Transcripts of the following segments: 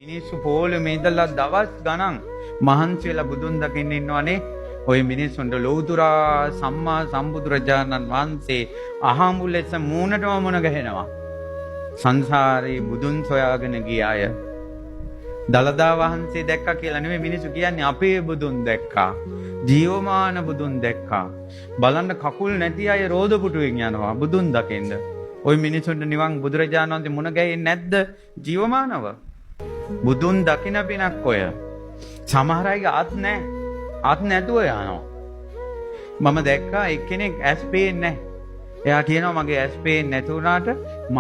මිනිස්සු පොළොමේ ඉඳලා දවස් ගණන් මහන්සි වෙලා බුදුන් දකින්න ඉන්නවනේ. ඔය මිනිස්සුන්ට ලෞතුරා සම්මා සම්බුදුරජාණන් වහන්සේ අහඹු ලෙස මූණටම මුණ ගැහෙනවා. සංසාරේ බුදුන් සොයාගෙන ගිය අය දලදා වහන්සේ දැක්කා කියලා නෙමෙයි මිනිස්සු කියන්නේ, අපේ බුදුන් දැක්කා, ජීවමාන බුදුන් දැක්කා. බලන්න කකුල් නැති අය රෝද පුටුවෙන් යනවා බුදුන් දකින්න. ওই මිනිසුන්ට නිවන් බුදුරජාණන් වහන්සේ මුණ ගැහෙන්නේ නැද්ද ජීවමානව? බුදුන් දකින්න පිනක් ඔය. සමහර අයගේ අත් නැහැ. අත් නැතුව යනවා. මම දැක්කා එක්කෙනෙක් ඇස් පේන්නේ නැහැ. එයා කියනවා මගේ ඇස් පේන්නේ නැති වුණාට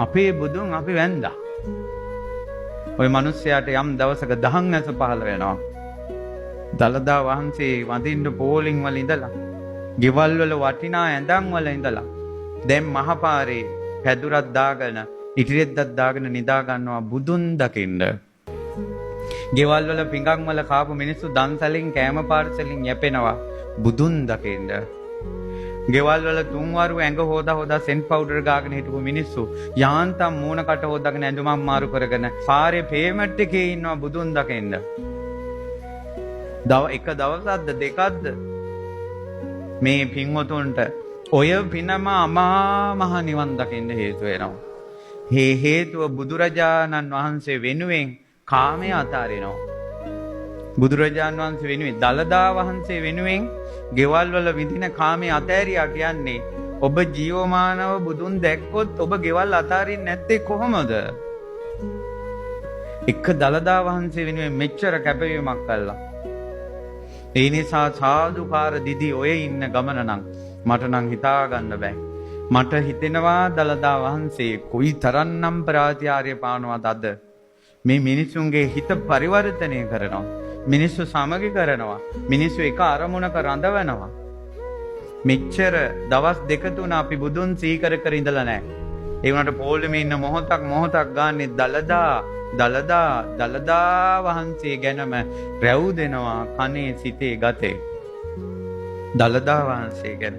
අපේ බුදුන් අපි වැන්දා. ওই මිනිස්සයාට යම් දවසක දහං ඇස පහළ වෙනවා. දලදා වහන්සේ වඳින්න පෝලිං වල ඉඳලා, ගෙවල් වල වටිනා ඇඳන් වල ඉඳලා, දැන් මහපාරේ පැදුරක් දාගෙන, ඉටිරෙද්දක් දාගෙන නිදා ගන්නවා බුදුන් දකින්න. ගෙවල් වල පිඟන් වල කාපු මිනිස්සු දන්සලින් කෑම පාර්සලින් යැපෙනවා බුදුන් දකින්න. ගෙවල් වල තුන්වරු ඇඟ හොදා සෙන්ට් පවුඩර් ගාගෙන හිටපු මිනිස්සු යාන්තම් මූණකට හොදාගෙන ඇඳුමක් මාරු කරගෙන පාරේ පේමන්ට් එකේ ඉන්නවා බුදුන් දකින්න. එක දවසක්ද දෙකක්ද මේ පින්වතුන්ට ඔය පිනම අමා මහ නිවන් දකින්න හේතු වෙනවා. මේ හේතුව බුදුරජාණන් වහන්සේ වෙනුවෙන් කාමයේ අතාරිනවා. බුදුරජාණන් වහන්සේ වෙනුවෙන්, දලදා වහන්සේ වෙනුවෙන් ගෙවල් වල විඳින කාමයේ අතෑරියා කියන්නේ, ඔබ ජීවමානව බුදුන් දැක්කොත් ඔබ ගෙවල් අතාරින්නේ නැත්තේ කොහොමද? එක දලදා වහන්සේ වෙනුවෙන් මෙච්චර කැපවීමක් කළා. ඒ නිසා සාදුකාර දිදි ඔය ඉන්න ගමන නම් මට නම් හිතා ගන්න බෑ. මට හිතෙනවා දලදා වහන්සේ කොයි තරම්නම් ප්‍රාතිහාර්ය පානවද අද. මේ මිනිසුන්ගේ හිත පරිවර්තනය කරනවා. මිනිස්සු සමගි කරනවා. මිනිස්සු එක අරමුණක රඳවනවා. මෙච්චර දවස් දෙක තුන අපි බුදුන් සීකර කර ඉඳලා නැහැ. ඒ වුණාට පොළොමේ ඉන්න මොහොතක් ගානේ දලදා වහන්සේ ගැනම රැව් දෙනවා කනේ සිතේ ගතේ. දලදා වහන්සේ ගැන